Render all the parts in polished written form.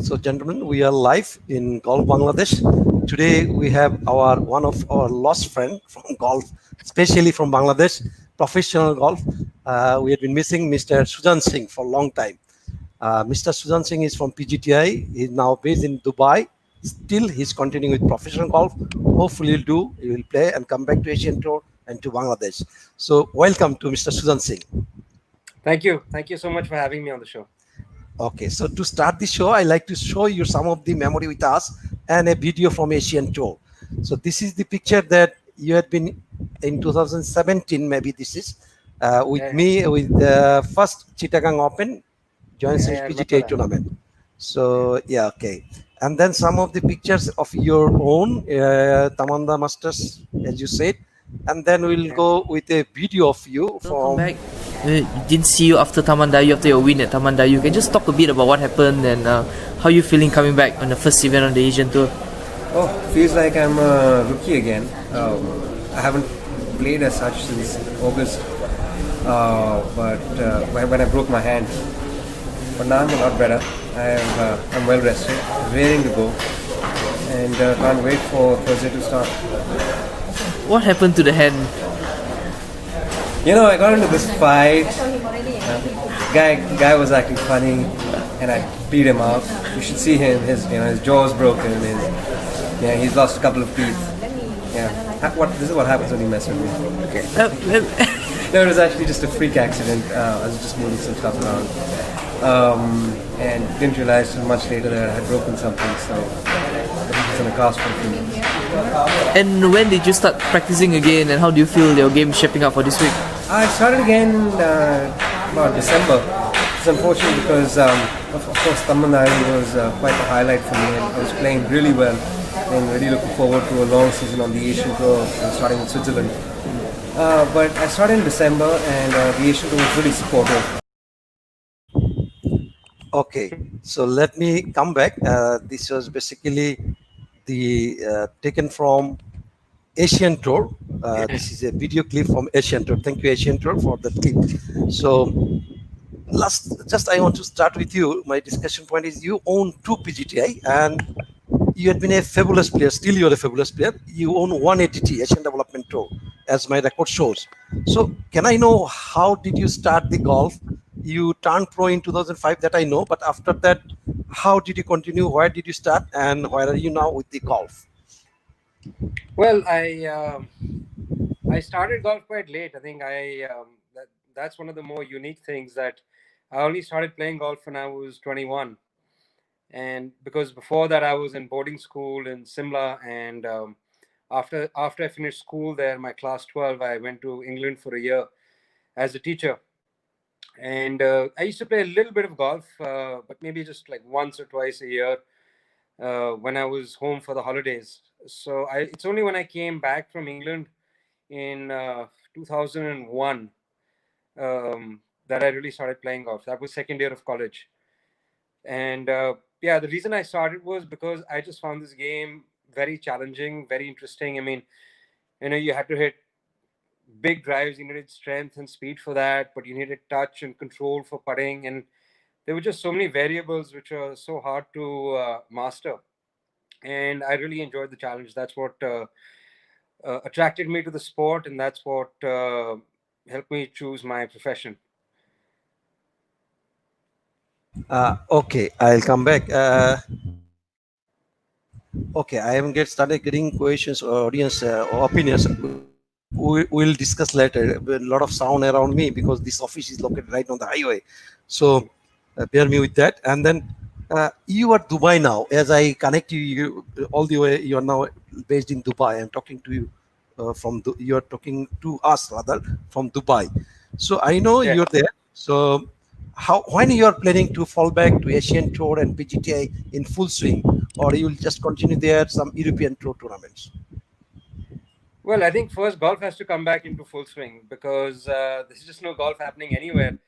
So, gentlemen, we are live in Golf Bangladesh. Today, we have one of our lost friend from golf, especially from Bangladesh, professional golf. We have been missing Mr. Sujjan Singh for a long time. Mr. Sujjan Singh is from PGTI. He's now based in Dubai. Still, he's continuing with professional golf. Hopefully, he will play and come back to Asian Tour and to Bangladesh. So, welcome to Mr. Sujjan Singh. Thank you. Thank you so much for having me on the show. Okay, so to start the show, I like to show you some of the memory with us and a video from Asian Tour. So this is the picture that you had been in 2017, maybe this is, with me with the first Chittagong Open, Joint Series I remember PGTI that. tournament. So yeah, okay. And then some of the pictures of your own Tamanda Masters, as you said, and then we'll go with a video of you Welcome from. back. Didn't see you after Tamandayu, after your win at Tamandayu. Can you just talk a bit about what happened and how you feeling coming back on the first event on the Asian Tour? Oh, feels like I'm a rookie again. I haven't played as such since August, but when I broke my hand. But now I'm a lot better. I'm well rested, raring to go, and can't wait for Thursday to start. What happened to the hand? You know, I got into this fight. Guy was acting funny, and I beat him up. You should see him. His jaw's broken. He's lost a couple of teeth. Yeah, this is what happens when you mess with me. Okay. No, it was actually just a freak accident. I was just moving some stuff around, and didn't realize till much later that I had broken something. So it's in a cast for a few months. And when did you start practicing again, and how do you feel your game shaping up for this week? I started again about December. It's unfortunate because, of course, Tamil Nadu was quite a highlight for me, and I was playing really well and really looking forward to a long season on the Asian Tour, starting in Switzerland. But I started in December, and the Asian Tour was really supportive. Okay, so let me come back. This was basically the taken from Asian Tour. This is a video clip from Asian Tour. Thank you, Asian Tour, for that clip. So I want to start with you. My discussion point is you own 2 PGTI and you had been a fabulous player. Still, you're a fabulous player. You own 1 ADT, Asian Development Tour, as my record shows. So can I know how did you start the golf? You turned pro in 2005, that I know, but after that, how did you continue? Where did you start, and where are you now with the golf? Well, I started golf quite late. I think that's one of the more unique things, that I only started playing golf when I was 21, and because before that I was in boarding school in Simla, and after I finished school there, my class 12, I went to England for a year as a teacher. And I used to play a little bit of golf, but maybe just like once or twice a year when I was home for the holidays. So it's only when I came back from England in 2001 that I really started playing golf. That was second year of college. And the reason I started was because I just found this game very challenging, very interesting. I mean, you had to hit big drives, you needed strength and speed for that, but you needed touch and control for putting, and there were just so many variables which are so hard to master. And I really enjoyed the challenge. That's what attracted me to the sport, and that's what helped me choose my profession. Okay, I'll come back. Okay, I am started getting questions or audience opinions. We'll discuss later. A lot of sound around me because this office is located right on the highway. So bear me with that. And then you are Dubai now. As I connect you all the way, you are now based in Dubai. I'm talking to you you are talking to us rather from Dubai. So I know Yeah. you're there. So when you are planning to fall back to Asian Tour and PGTI in full swing, or you will just continue there some European Tour tournaments? Well, I think first golf has to come back into full swing, because there's just no golf happening anywhere.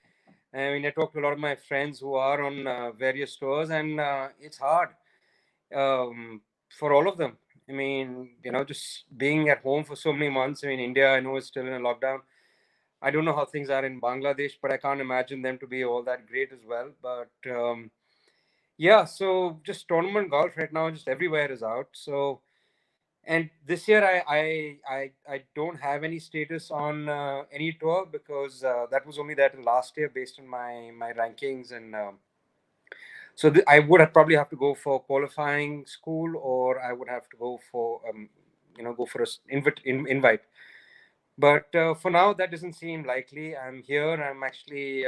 I mean, I talked to a lot of my friends who are on various tours, and it's hard for all of them. I mean, just being at home for so many months. I mean, India, I know, is still in a lockdown. I don't know how things are in Bangladesh, but I can't imagine them to be all that great as well. But Yeah, so just tournament golf right now, just everywhere is out. So, and this year I don't have any status on any tour because that was only there till last year based on my rankings, and so I would have probably have to go for qualifying school, or I would have to go for go for a invite. But for now, that doesn't seem likely. I'm here. I'm actually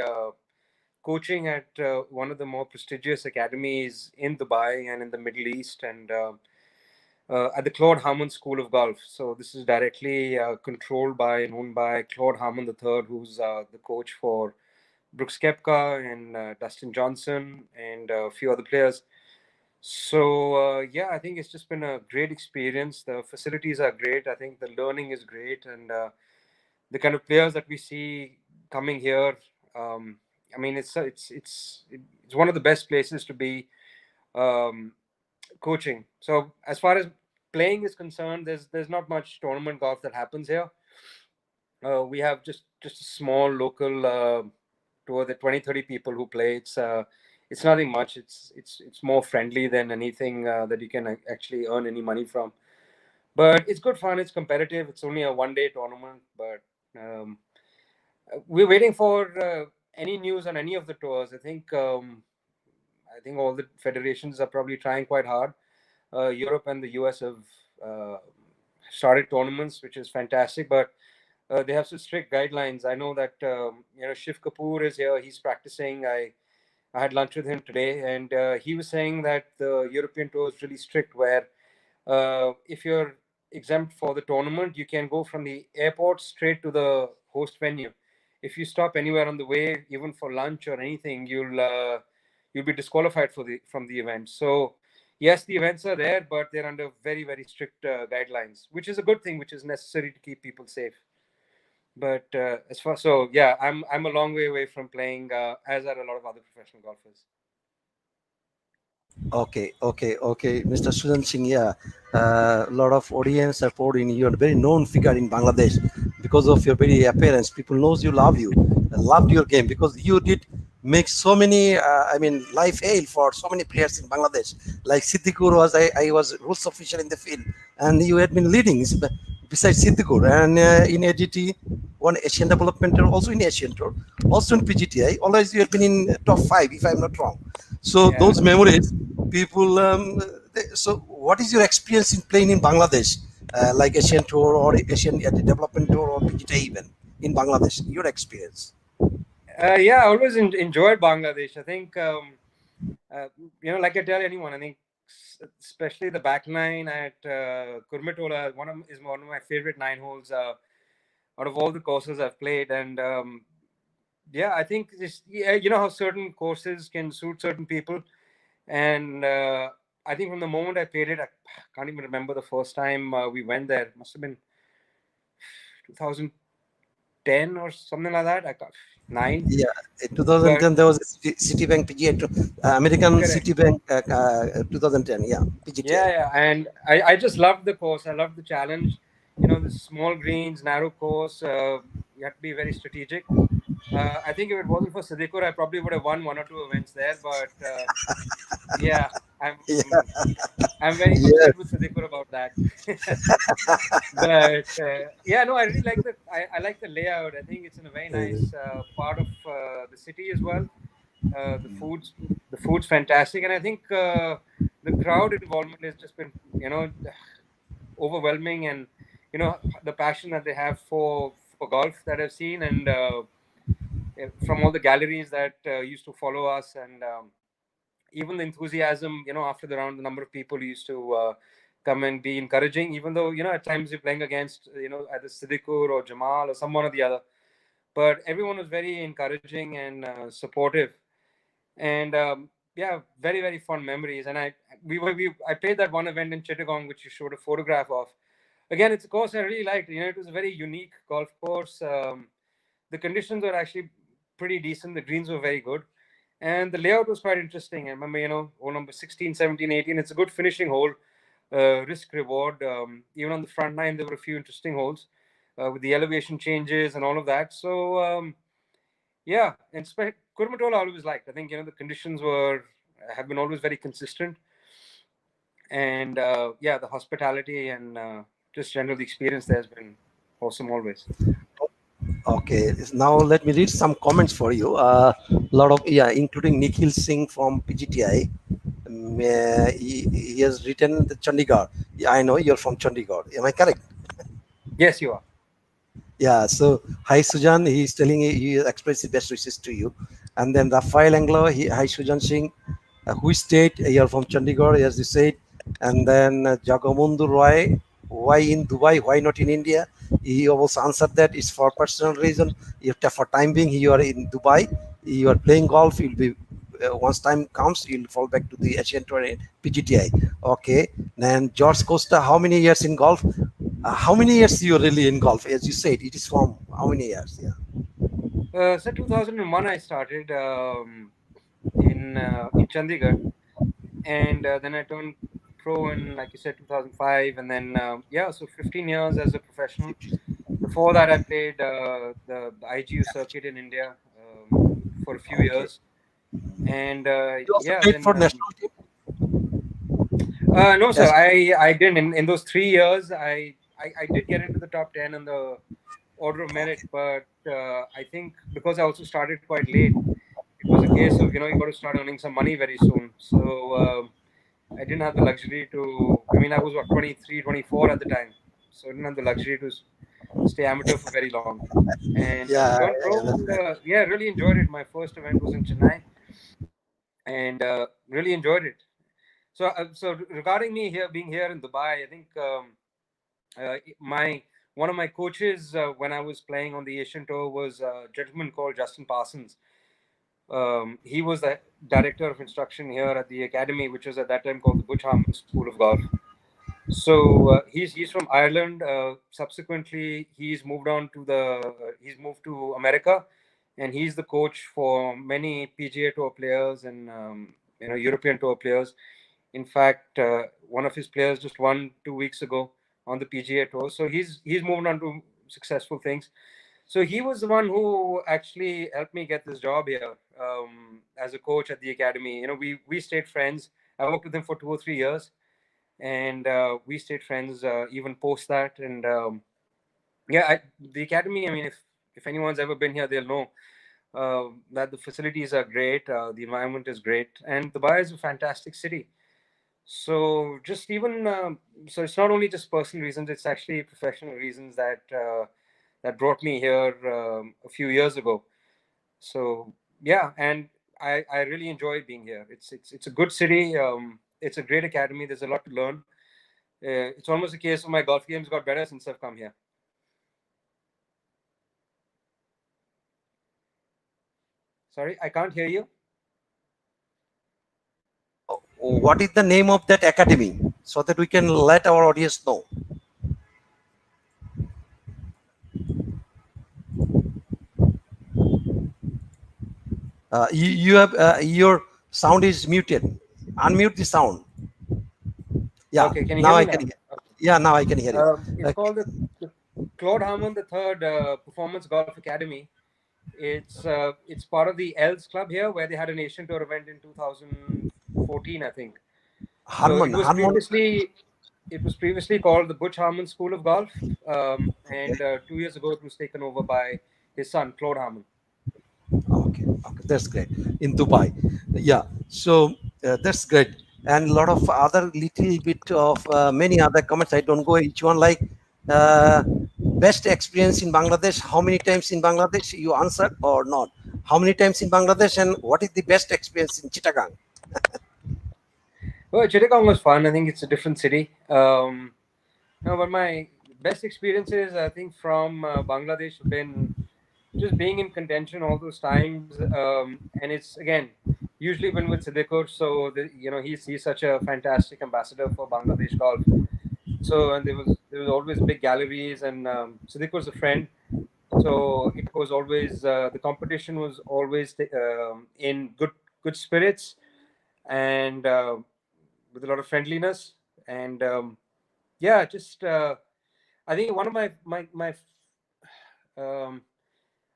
coaching at one of the more prestigious academies in Dubai and in the Middle East, and at the Claude Harmon School of Golf. So this is directly controlled by and owned by Claude Harmon III, who's the coach for Brooks Koepka and Dustin Johnson and a few other players. So yeah, I think it's just been a great experience. The facilities are great. I think the learning is great, and the kind of players that we see coming here. Um, I mean, it's one of the best places to be um, coaching. So as far as playing is concerned, there's not much tournament golf that happens here. We have just a small local tour, the 20-30 people who play. It's nothing much. It's more friendly than anything that you can actually earn any money from. But it's good fun. It's competitive. It's only a 1 day tournament, but um, we're waiting for any news on any of the tours. I think all the federations are probably trying quite hard. Europe and the US have uh, started tournaments, which is fantastic, but they have some strict guidelines. I know that Shiv Kapoor is here. He's practicing. I had lunch with him today, and he was saying that the European tour is really strict, where if you're exempt for the tournament, you can go from the airport straight to the host venue. If you stop anywhere on the way, even for lunch or anything, you'll be disqualified for the from the event. So yes, the events are there, but they're under very strict guidelines, which is a good thing, which is necessary to keep people safe. But as far so yeah, I'm a long way away from playing, as are a lot of other professional golfers. Okay, Mr. Sujjan Singh. Yeah, a lot of audience are poured in. You're a very known figure in Bangladesh because of your very appearance. People knows you, love you, loved your game because you did make so many. I mean, life hail for so many players in Bangladesh. Like Siddiqur was, I was rules official in the field, and you had been leading besides Siddiqur and in ADT, one Asian Development Tour, also in Asian Tour, also in PGTI. Always you have been in top five, if I'm not wrong. So Yeah. those memories, people. So what is your experience in playing in Bangladesh, like Asian Tour or Asian Development Tour or PGTA even in Bangladesh? Your experience. Yeah, I always enjoyed Bangladesh. I think, uh, like I tell anyone, I think especially the back nine at Kurmitola, is one of my favorite nine holes out of all the courses I've played. And yeah, I think just, yeah, you know how certain courses can suit certain people. And I think from the moment I played it, I can't even remember the first time we went there. It must have been 2010 or something like that. I can't, nine. Yeah, in But 2010 there was Citibank PGA, American correct. Citibank 2010. Yeah, PGTA. Yeah. And I just loved the course. I loved the challenge. The small greens, narrow course. You have to be very strategic. I think if it wasn't for Siddiqur, I probably would have won one or two events there. But yeah, I'm Yeah, I'm very yeah, upset with Siddiqur about that. But yeah, no, I really like I like the layout. I think it's in a very nice part of the city as well. The food's fantastic, and I think the crowd involvement has just been overwhelming, and the passion that they have for golf that I've seen, and from all the galleries that used to follow us, and even the enthusiasm, after the round, the number of people who used to come and be encouraging, even though at times you're playing against either Siddiqur or Jamal or someone or the other, but everyone was very encouraging and supportive. And yeah, very fond memories. And I played that one event in Chittagong, which you showed a photograph of. Again, it's a course I really liked. It was a very unique golf course. The conditions were actually pretty decent. The greens were very good, and the layout was quite interesting. I remember, hole number 16, 17, 18. It's a good finishing hole, risk reward. Even on the front nine, there were a few interesting holes with the elevation changes and all of that. So yeah, and Kurmatola I always liked. I think the conditions were have been always very consistent. And yeah, the hospitality and just general experience there has been awesome always. Okay, now let me read some comments for you. Lot of, yeah, including Nikhil Singh from PGTI. He has written the Chandigarh. Yeah, I know you're from Chandigarh. Am I correct? Yes, you are. Yeah. So hi Sujan, he's telling you, he expressed his best wishes to you. And then Rafael Anglo, hi Sujjan Singh, which state? You're from Chandigarh, as you said. And then Jagamundu Roy, why in Dubai? Why not in India? He also answered that it's for personal reason. You have to, for time being, you are in Dubai. You are playing golf. You'll be once time comes, you'll fall back to the Asian Tour and PGTI. Okay. Then George Costa, how many years in golf? How many years you really in golf? As you said, it is from how many years? Yeah. So 2001 I started in Chandigarh, and then I turned pro in, like you said, 2005, and then yeah, so 15 years as a professional. Before that, I played the IGU circuit in India for a few Okay. years, and You also yeah, played then for national team. no, sir, Yes. I didn't. In those 3 years, I did get into the top 10 in the order of merit, Okay. but I think because I also started quite late, it was a case of, you got to start earning some money very soon. So I didn't have the luxury to. I mean, I was what, 23, 24 at the time, so I didn't have the luxury to stay amateur for very long. And Yeah. turned pro, That's and right. yeah, really enjoyed it. My first event was in Chennai, and really enjoyed it. So regarding me here being here in Dubai, I think my one of my coaches when I was playing on the Asian Tour was a gentleman called Justin Parsons. He was the director of instruction here at the academy, which was at that time called the Butch Harmon School of Golf. So he's from Ireland. Subsequently, he's moved to America, and he's the coach for many PGA Tour players and European Tour players. In fact, one of his players just won 2 weeks ago on the PGA Tour. So he's moved on to successful things. So he was the one who actually helped me get this job here as a coach at the academy. We stayed friends. I worked with him for 2 or 3 years, and we stayed friends even post that. And yeah, the academy. I mean, if anyone's ever been here, they'll know that the facilities are great, the environment is great, and Dubai is a fantastic city. So just even so, it's not only just personal reasons; it's actually professional reasons that brought me here a few years ago. So yeah, and I really enjoy being here. It's a good city. It's a great academy. There's a lot to learn. It's almost a case of my golf games got better since I've come here. Sorry, I can't hear you. What is the name of that academy so that we can let our audience know? You have your sound is muted. Unmute the sound. Yeah. Okay, can you hear Now me I can now? hear. Yeah. Now I can hear you. It's Okay. called the Claude Harmon the Third Performance Golf Academy. It's part of the Els Club here, where they had an Asian Tour event in 2014, I think. So Harmon. Harmon. it was previously called the Butch Harmon School of Golf, and Okay. 2 years ago it was taken over by his son Claude Harmon. Okay, okay, that's great. In Dubai, yeah. So that's great, and a lot of other little bit of many other comments. I don't go each one like best experience in Bangladesh. How many times in Bangladesh you answered or not? How many times in Bangladesh, and what is the best experience in Chittagong? Well, Chittagong was fun. I think it's a different city. No, but my best experiences, I think, from Bangladesh have been just being in contention all those times. And it's again usually been with Siddiqur. So he's such a fantastic ambassador for Bangladesh golf. So and there was always big galleries, and Siddiqur's a friend. So it was always the competition was always in good spirits, and with a lot of friendliness. And yeah, just I think one of my um,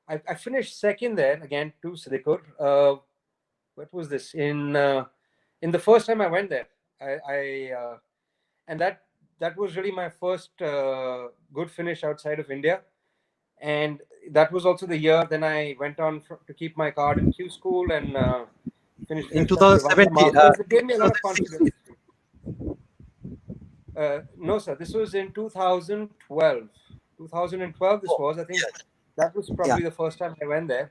I finished second there again to Siddiqur. What was this in? in the first time I went there, and that was really my first good finish outside of India, and that was also the year. Then I went on to keep my card in Q school and finished In fifth at the Vanta 2017, Masters. It gave me a lot of 2016. confidence. No, sir. This was in 2012. 2012. This Oh, was. I think yeah, that was yeah, probably the first time I went there,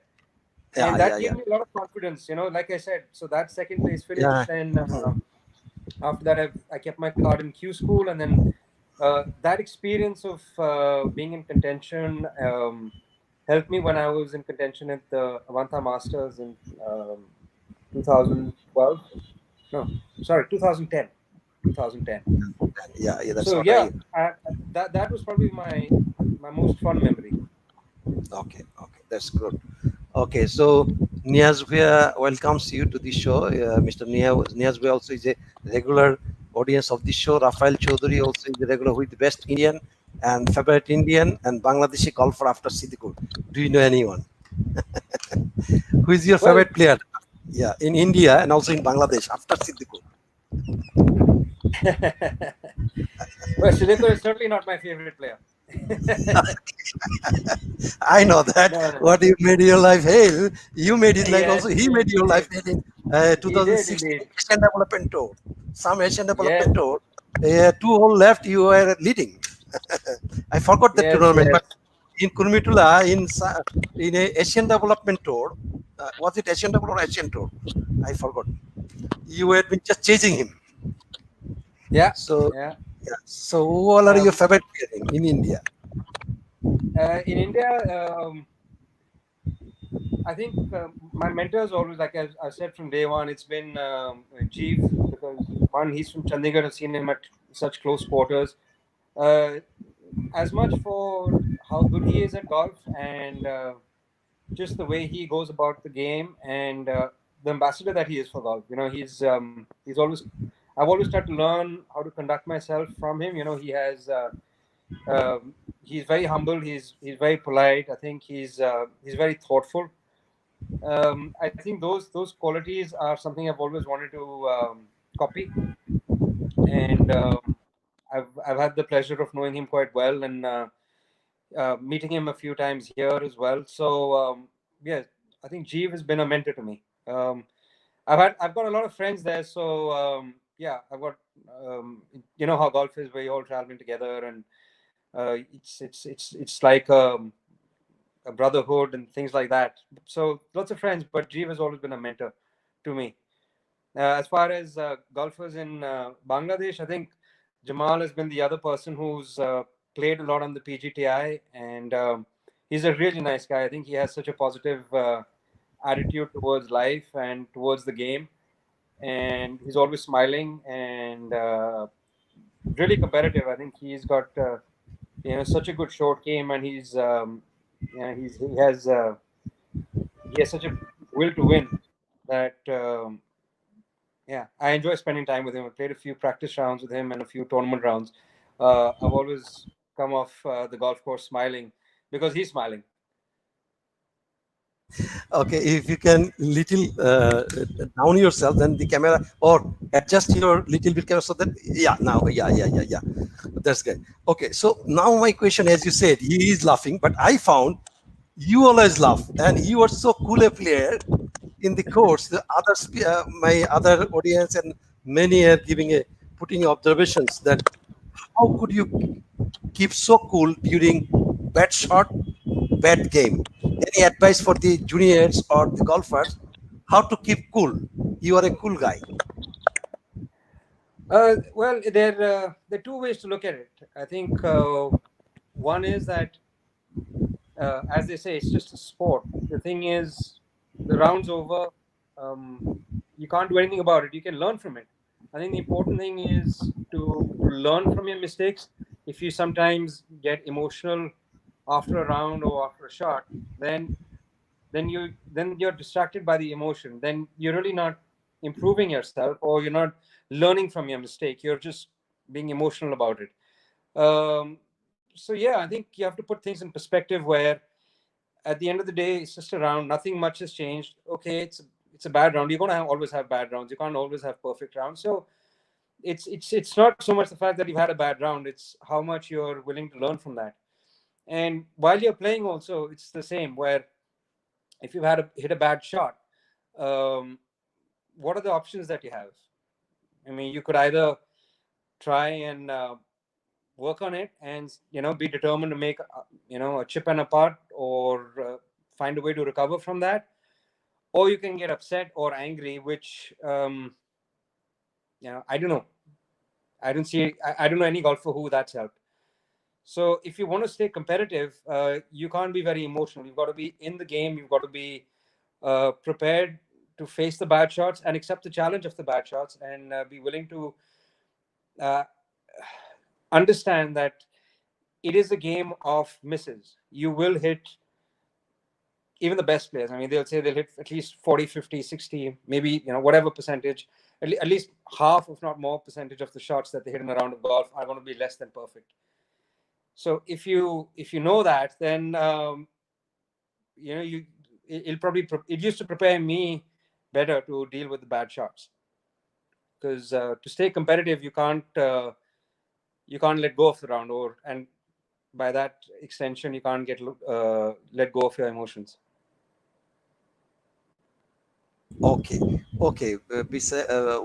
yeah, and yeah, that gave yeah, me a lot of confidence. Like I said, so that second place yeah. finish, and after that, I kept my card in Q school, and then that experience of being in contention helped me when I was in contention at the Avanta Masters in 2012. No, sorry, 2010. 2010. Yeah, yeah, that's So what yeah, I. that was probably my most fun memory. Okay, okay, that's good. Okay, so Niaz Bhaiya welcomes you to the show. Mr. Niaz Bhaiya also is a regular audience of the show. Rafael Chaudhary also is a regular with the best Indian and favorite Indian and Bangladeshi golfer after Siddiqui. Do you know anyone? Who is your Well, favorite player? Yeah, in India and also in Bangladesh after Siddiqui. well, Sudhakar is certainly not my favorite player. I know that. No, no. What you made your life hell, you made his life also. Yes, He yes, made he your life did. hell in He did 2016 indeed. Asian Development Tour. Some Asian Yes, Development Tour. 2 hole left, you were leading. I forgot the yes, tournament, yes, but in Kurmitula, in a Asian Development Tour, was it Asian Development or Asian Tour? I forgot. You had been just chasing him. yeah, So, yeah. yeah. So, who all are your Um, favorite player in India? in India, I think my mentors always, like I said from day one, it's been Jeev, because one, he's from Chandigarh. I've seen him at such close quarters. Uh, as much for how good he is at golf and just the way he goes about the game, and the ambassador that he is for golf. He's always. I've always tried to learn how to conduct myself from him. He has. He's very humble. He's very polite. I think he's very thoughtful. I think those qualities are something I've always wanted to copy, and I've had the pleasure of knowing him quite well, and meeting him a few times here as well. So yeah, I think Jeev has been a mentor to me. I've got a lot of friends there, so yeah, I've got how golf is, where you're all traveling together, and it's like a brotherhood and things like that. So lots of friends, but Jeev has always been a mentor to me. As far as golfers in Bangladesh, I think Jamal has been the other person who's played a lot on the PGTI, and he's a really nice guy. I think he has such a positive attitude towards life and towards the game, and he's always smiling and really competitive. I think he's got such a good short game, and he has such a will to win that. Yeah, I enjoy spending time with him. I played a few practice rounds with him and a few tournament rounds. I've always come off the golf course smiling because he's smiling. Okay, if you can little down yourself, then the camera, or adjust your little bit camera so that, yeah, now, yeah. That's good. Okay, so now my question, as you said, he is laughing, but I found you always laugh, and you are so cool a player in the course. The others, my other audience, and many are putting observations that how could you keep so cool during bad shot, bad game? Any advice for the juniors or the golfers how to keep cool? You are a cool guy. Well, there are two ways to look at it. I think one is that, as they say, it's just a sport. The thing is, the round's over. You can't do anything about it. You can learn from it. I think the important thing is to learn from your mistakes. If you sometimes get emotional after a round or after a shot, then you're distracted by the emotion. Then you're really not improving yourself, or you're not learning from your mistake. You're just being emotional about it. So yeah, I think you have to put things in perspective, where at the end of the day, it's just a round. Nothing much has changed. Okay, it's a bad round. You're going to always have bad rounds. You can't always have perfect rounds. So it's not so much the fact that you've had a bad round. It's how much you're willing to learn from that. And while you're playing, also it's the same. Where if you've hit a bad shot, um, what are the options that you have? I mean, you could either try and work on it and be determined to make a chip and a putt, or find a way to recover from that, or you can get upset or angry, which I don't know. I don't see. I don't know any golfer who that's helped. So if you want to stay competitive, you can't be very emotional. You've got to be in the game. You've got to be prepared to face the bad shots and accept the challenge of the bad shots, and be willing to uh, understand that it is a game of misses. You will hit, even the best players. I mean, they'll say they'll hit at least 40, 50, 60, maybe, whatever percentage, at least half, if not more, percentage of the shots that they hit in a round of golf are going to be less than perfect. So if you know that, then it used to prepare me better to deal with the bad shots, because to stay competitive, you can't let go of the round, and by that extension, you can't let go of your emotions. Okay.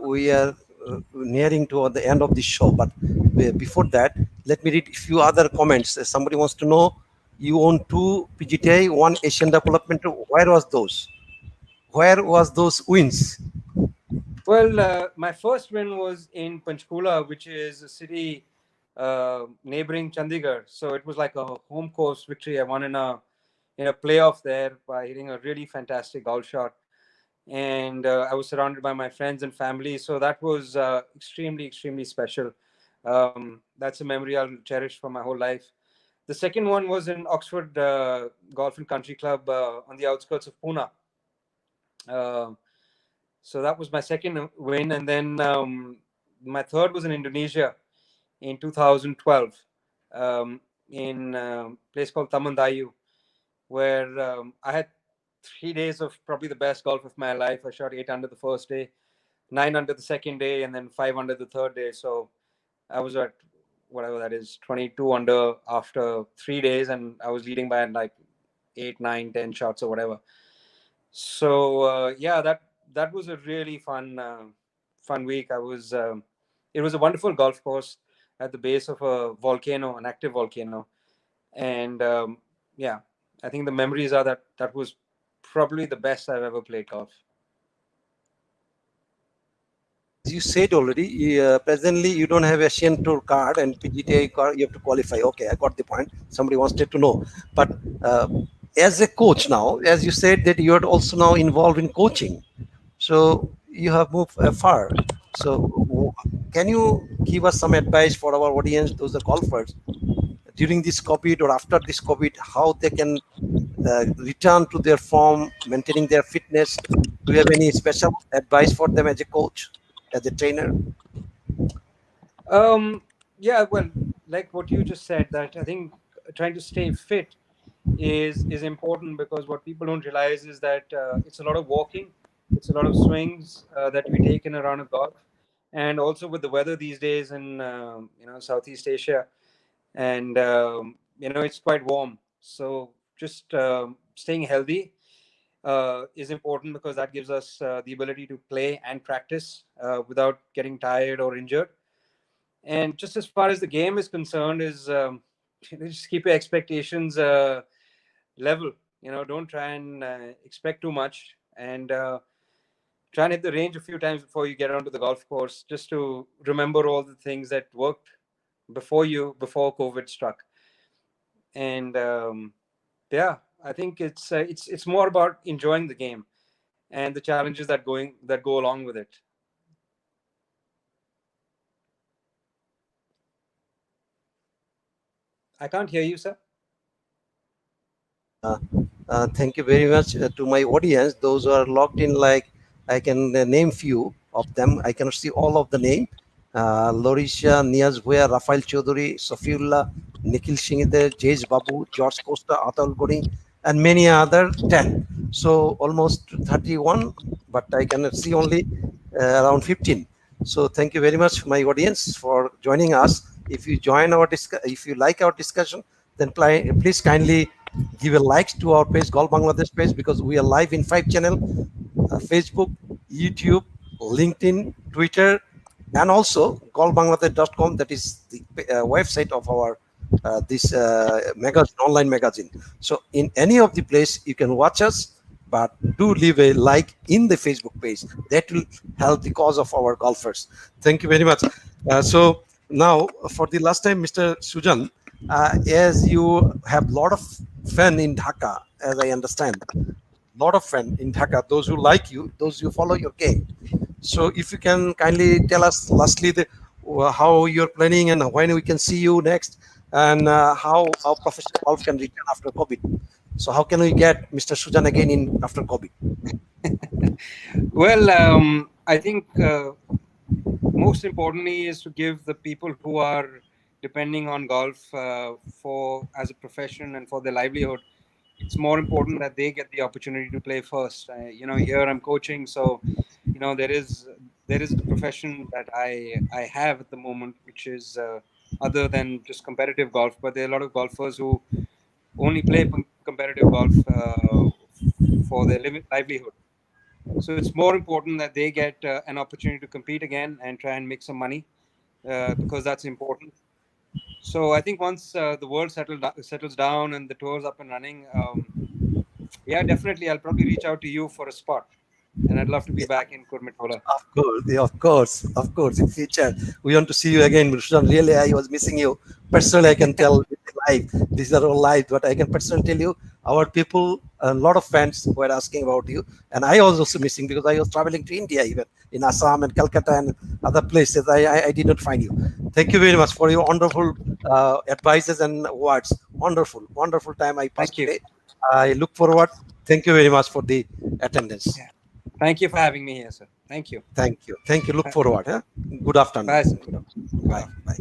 We are nearing toward the end of the show, but before that, let me read a few other comments. Somebody wants to know, you own 2 PGTI, 1 Asian Development. Where was those? Where was those wins? Well, my first win was in Panchkula, which is a city neighboring Chandigarh. So it was like a home course victory. I won in a playoff there by hitting a really fantastic golf shot, and I was surrounded by my friends and family. So that was extremely, extremely special. That's a memory I'll cherish for my whole life. The second one was in Oxford Golf and Country Club on the outskirts of Pune. So that was my second win, and then my third was in Indonesia in 2012, in a place called Tamandayu, where I had 3 days of probably the best golf of my life. I shot 8 under the first day, 9 under the second day, and then 5 under the third day. So I was at whatever that is, 22 under after 3 days, and I was leading by like 8, 9, 10 shots or whatever. So yeah, that was a really fun week. It was a wonderful golf course at the base of a volcano, an active volcano, and yeah, I think the memories are that was probably the best I've ever played golf. As you said already, presently you don't have Asian Tour card and PGTI card. You have to qualify. Okay, I got the point. Somebody wanted to know, but as a coach now, as you said that you are also now involved in coaching, so you have moved far. So can you give us some advice for our audience, those are golfers, during this COVID or after this COVID, how they can return to their form, maintaining their fitness? Do you have any special advice for them as a coach, as a trainer? Yeah, well, like what you just said, that I think trying to stay fit is important, because what people don't realize is that it's a lot of walking, it's a lot of swings that we take in a round of golf, and also with the weather these days in Southeast Asia, and it's quite warm. So just staying healthy is important, because that gives us the ability to play and practice without getting tired or injured. And just as far as the game is concerned, is just keep your expectations level. Don't try and expect too much, and try and hit the range a few times before you get onto the golf course, just to remember all the things that worked before COVID struck. And yeah, I think it's more about enjoying the game and the challenges that go along with it. I can't hear you, sir. Thank you very much to my audience, those who are logged in. Like, I can name few of them. I cannot see all of the name. Lorisha, Niaz Bhuya, Rafael Chaudhary, Safiullah, Nikhil Singh, Jay Babu, George Costa, Atal Gori, and many other 10. So almost 31, but I can see only around 15. So thank you very much, my audience, for joining us. If you join our if you like our discussion, then please kindly give a like to our page, Golf Bangladesh page, because we are live in 5 channel: Facebook, YouTube, LinkedIn, Twitter, and also golfbangladesh.com. That is the website of our this magazine, online magazine. So in any of the place you can watch us, but do leave a like in the Facebook page. That will help the cause of our golfers. Thank you very much. So now for the last time, Mr. Sujjan, as you have a lot of fan in Dhaka, as I understand, lot of fan in Dhaka, those who like you, those who follow your game. So if you can kindly tell us lastly how you're planning and when we can see you next, and how our professional golf can return after COVID. So how can we get Mr. Sujjan again in after COVID? Well, I think most importantly is to give the people who are depending on golf for as a profession and for their livelihood. It's more important that they get the opportunity to play first. Here I'm coaching, so there is the profession that I have at the moment, which is other than just competitive golf. But there are a lot of golfers who only play competitive golf for their livelihood. So it's more important that they get an opportunity to compete again and try and make some money because that's important. So I think once the world settles down and the tour's up and running, yeah, definitely I'll probably reach out to you for a spot, and I'd love to be back in Kurmitola. Of course, yeah, of course. In future, we want to see you again, Rushan. Really, I was missing you. Personally, I can tell live. These are all live, but I can personally tell you, our people, a lot of fans were asking about you, and I was also missing because I was traveling to India, even in Assam and Calcutta and other places. I did not find you. Thank you very much for your wonderful advices and words. Wonderful time I passed Thank you. today. I look forward. Thank you very much for the attendance. Yeah. Thank you for having me here, sir. Thank you. Thank you. Look forward. Huh? Good afternoon. Bye, sir. Bye. Bye.